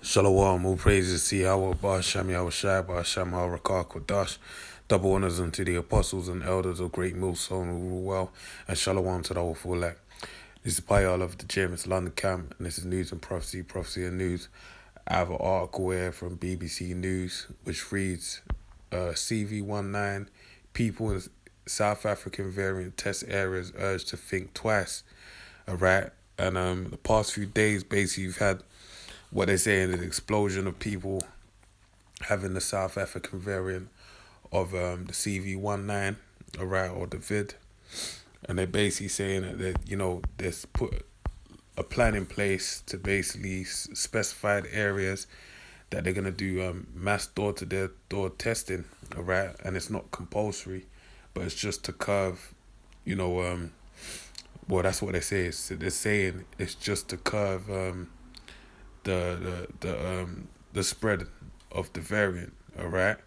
Shalom, all praises to Yahweh, Ba'ashem, Yahweh Shai, Ba'ashem, HaRakah, Kodash. Double honors unto the apostles and elders of Great Millstone who rule well, and shalom to the whole full elect. This is Payal of the Gym, it's London Camp, and this is News and Prophecy, Prophecy and News. I have an article here from BBC News, which reads, CV19, people in South African variant test areas urged to think twice. Alright, and the past few days, basically, you've had what they're saying is an explosion of people having the South African variant of the CV19, alright, or the VID. And they're basically saying that there's put a plan in place to basically specified areas that they're going to do mass door-to-door testing, alright? And it's not compulsory, but it's just to curve, well, that's what they say. They're saying it's just to curve the spread of the variant, all right?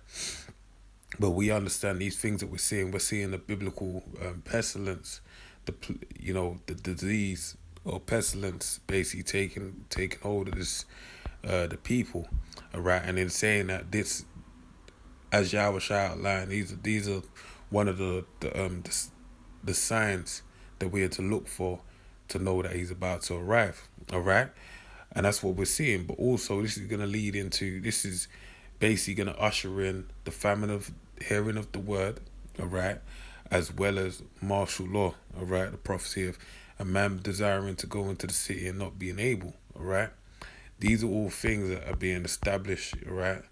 But we understand these things that we're seeing the biblical pestilence, the disease or pestilence basically taking hold of this the people, all right? And in saying that this, as Yahweh Shai outlined, these are one of the signs that we are to look for to know that he's about to arrive, all right? And that's what we're seeing. But also, this is basically going to usher in the famine of hearing of the word, all right, as well as martial law, all right, the prophecy of a man desiring to go into the city and not being able, all right. These are all things that are being established, all right,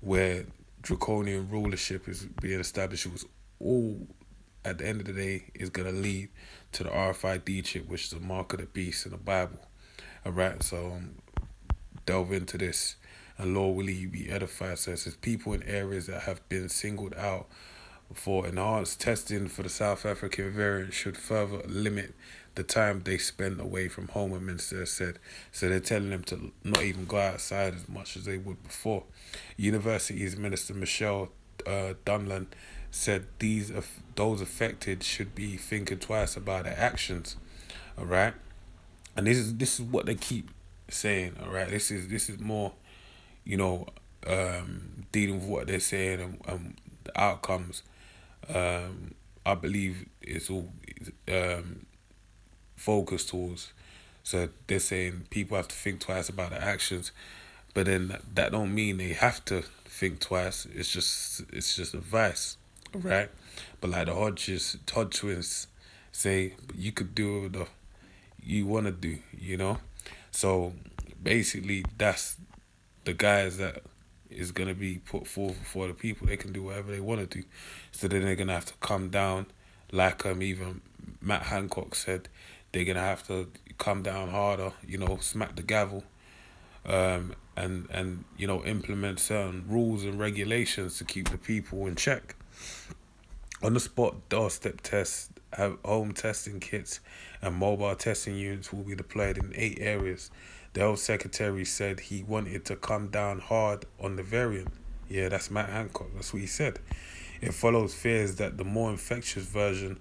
where draconian rulership is being established. It was all, at the end of the day, is going to lead to the RFID chip, which is a mark of the beast in the Bible. All right, so delve into this, and Lord, will you be edified? So it says people in areas that have been singled out for enhanced testing for the South African variant should further limit the time they spend away from home, a minister said. So they're telling them to not even go outside as much as they would before. University's Minister Michelle Dunlan said those affected should be thinking twice about their actions. All right. And this is what they keep saying, all right. This is more, dealing with what they're saying and the outcomes. I believe it's all focused towards. So they're saying people have to think twice about their actions, but then that don't mean they have to think twice. It's just advice, all right. But like the Hodge twins say, you could do the you want to do, So basically, that's the guys that is going to be put forward for the people. They can do whatever they want to do. So then they're going to have to come down, like even Matt Hancock said, they're going to have to come down harder, smack the gavel, and implement certain rules and regulations to keep the people in check. On the spot doorstep tests, home testing kits and mobile testing units will be deployed in 8 areas. The health secretary said he wanted to come down hard on the variant. Yeah, that's Matt Hancock. That's what he said. It follows fears that the more infectious version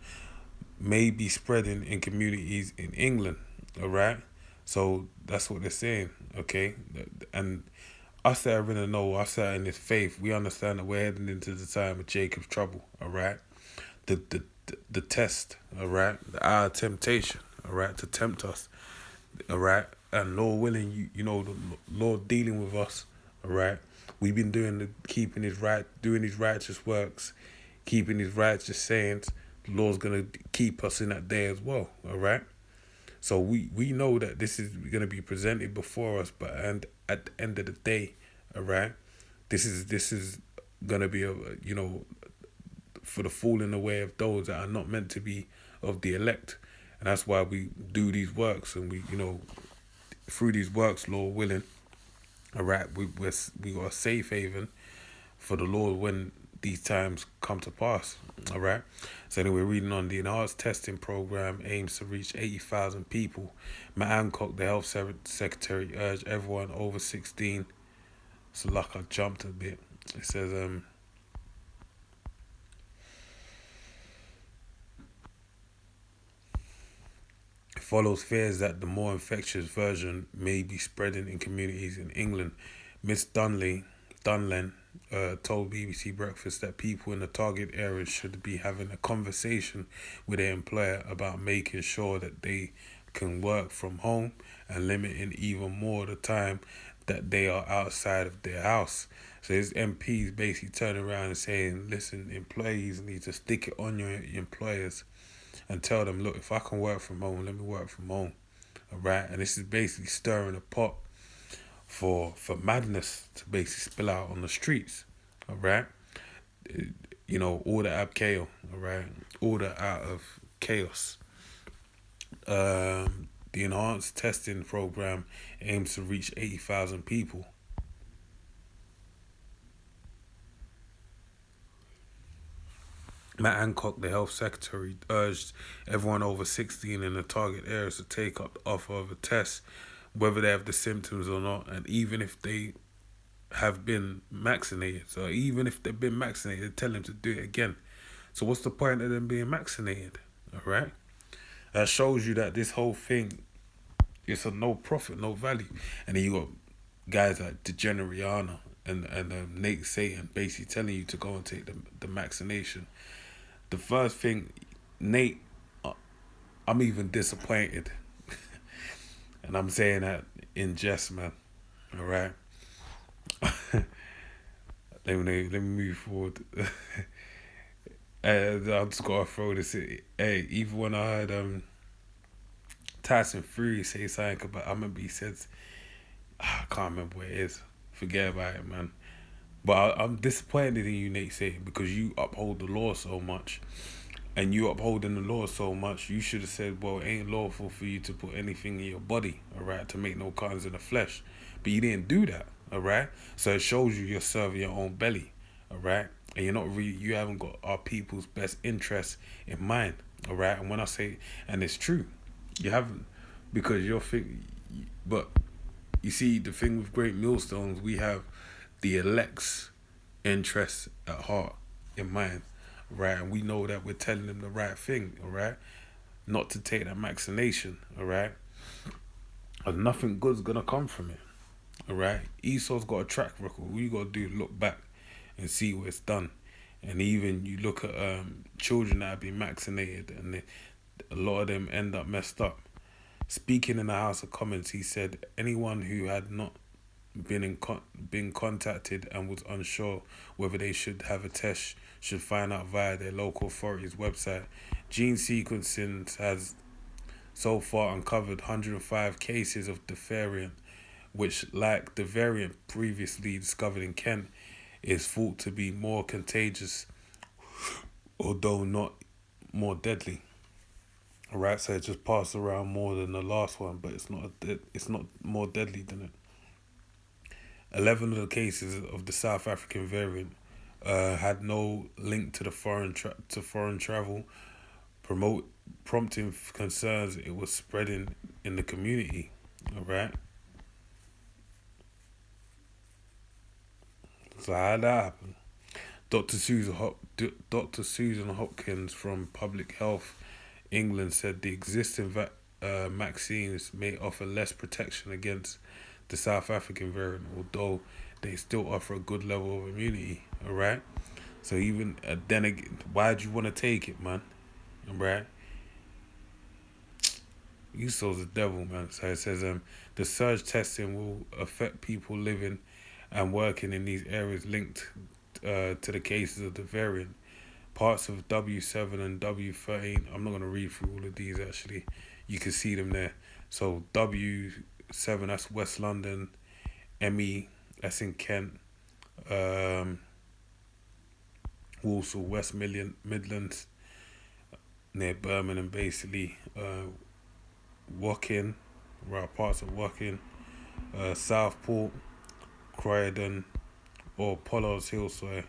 may be spreading in communities in England. All right? So that's what they're saying. Okay? And us that are in the know, us that are in this faith, we understand that we're heading into the time of Jacob's trouble. All right? The test, all right, our temptation, all right, to tempt us, all right, and Lord willing, the Lord dealing with us, all right. We've been doing doing His righteous works, keeping His righteous sayings. The Lord's gonna keep us in that day as well, all right. So we know that this is gonna be presented before us, but at the end of the day, all right, this is gonna be for the falling away of those that are not meant to be of the elect. And that's why we do these works, and we, through these works, Lord willing, all right, we got a safe haven for the Lord when these times come to pass, all right. So anyway, reading on, the enhanced testing program aims to reach 80,000 people. Matt Hancock, the health secretary, urged everyone over 16. So like I jumped a bit. It says follows fears that the more infectious version may be spreading in communities in England. Miss Dunlan told BBC Breakfast that people in the target areas should be having a conversation with their employer about making sure that they can work from home and limiting even more the time that they are outside of their house. So his MPs basically turning around and saying, listen, employees need to stick it on your employers and tell them, look, if I can work from home, let me work from home. All right. And this is basically stirring a pot for madness to basically spill out on the streets. All right. Order out chaos. All right. Order out of chaos. The enhanced testing program aims to reach 80,000 people. Matt Hancock, the health secretary, urged everyone over 16 in the target areas to take up the offer of a test, whether they have the symptoms or not, and even if they have been vaccinated. So even if they've been vaccinated, tell them to do it again. So what's the point of them being vaccinated? All right? That shows you that this whole thing is a no profit, no value. And then you got guys like DeGenerate and Nate Satan basically telling you to go and take the vaccination. The first thing, Nate, I'm even disappointed. And I'm saying that in jest, man. All right? let me move forward. I'm just going to throw this in. Hey, even when I heard Tyson Fury say something about, I remember he said, I can't remember what it is. Forget about it, man. But I'm disappointed in you, Nate Say, because you uphold the law so much. And you upholding the law so much, you should have said, well, it ain't lawful for you to put anything in your body, all right, to make no cuttings in the flesh. But you didn't do that, all right? So it shows you're serving your own belly, all right? And you haven't got our people's best interests in mind, all right? And when I say, and it's true, you haven't, because but you see, the thing with Great Millstones, we have the elect's interests at heart, in mind, right? And we know that we're telling them the right thing, all right? Not to take that vaccination, all right? And nothing good's gonna come from it, all right? Esau's got a track record. All you gotta do is look back and see what it's done. And even you look at children that have been vaccinated, and a lot of them end up messed up. Speaking in the House of Commons, he said anyone who had not been contacted and was unsure whether they should have a test should find out via their local authority's website. Gene sequencing has so far uncovered 105 cases of the variant, which, like the variant previously discovered in Kent, is thought to be more contagious, although not more deadly. Alright, so it just passed around more than the last one, but it's not more deadly than it. 11 of the cases of the South African variant had no link to the foreign travel, prompting concerns it was spreading in the community. All right. So how did that happen? Dr. Susan Hopkins from Public Health England said the existing vaccines may offer less protection against the South African variant, although they still offer a good level of immunity. All right. So even then again, why'd you want to take it, man? All right. Esau's the devil, man. So it says the surge testing will affect people living and working in these areas linked to the cases of the variant. Parts of W7 and W13. I'm not going to read through all of these, actually. You can see them there. So W7, that's West London. ME, that's in Kent. Walsall, West Midlands, near Birmingham, basically. Woking, right, parts of Woking. Southport, Croydon, or Pollard's Hill, sorry.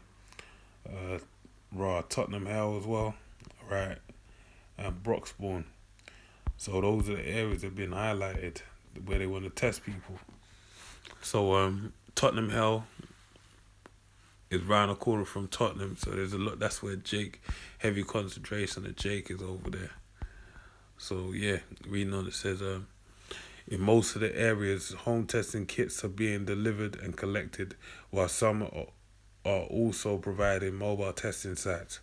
Tottenham Hale as well, right, and Broxbourne. So those are the areas that have been highlighted where they want to test people. So Tottenham Hale is round the corner from Tottenham, so there's a lot. That's where heavy concentration of Jake is over there. So yeah, reading on it says in most of the areas, home testing kits are being delivered and collected, while some are also providing mobile testing sites.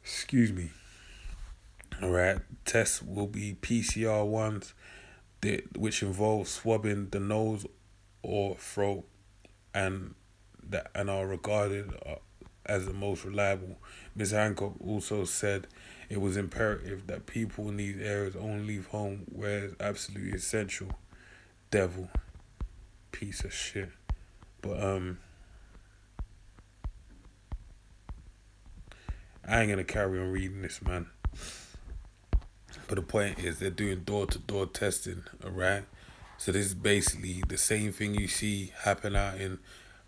Excuse me. All right, tests will be PCR ones, which involve swabbing the nose or throat, and and are regarded as the most reliable. Ms. Hancock also said it was imperative that people in these areas only leave home where it's absolutely essential. Devil, piece of shit. But I ain't gonna carry on reading this, man. But the point is, they're doing door to door testing, alright? So this is basically the same thing you see happen out in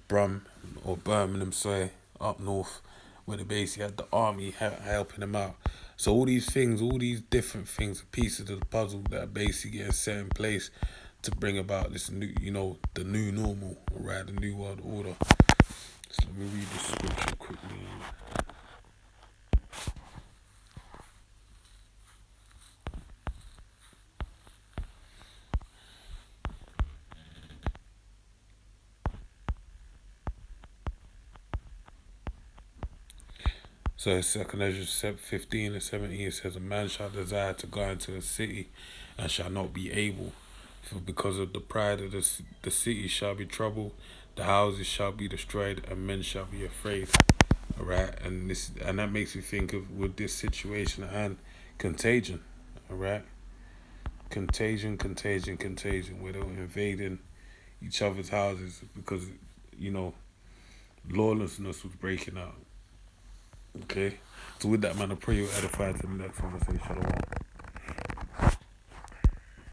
Brum or Birmingham, sorry, up north, where they basically had the army helping them out. So all these things, all these different things, pieces of the puzzle that are basically getting set in place to bring about this new, the new normal, right? The new world order. So let me read the scripture quickly. So Second Ezra 15 and 17 says, a man shall desire to go into a city and shall not be able, for because of the pride of the city shall be troubled, the houses shall be destroyed, and men shall be afraid. Alright, and that makes me think of with this situation and contagion. Alright? Contagion, where they were invading each other's houses because, lawlessness was breaking out. Okay? So with that, man, I pray you're edified to the next one. I say shalom.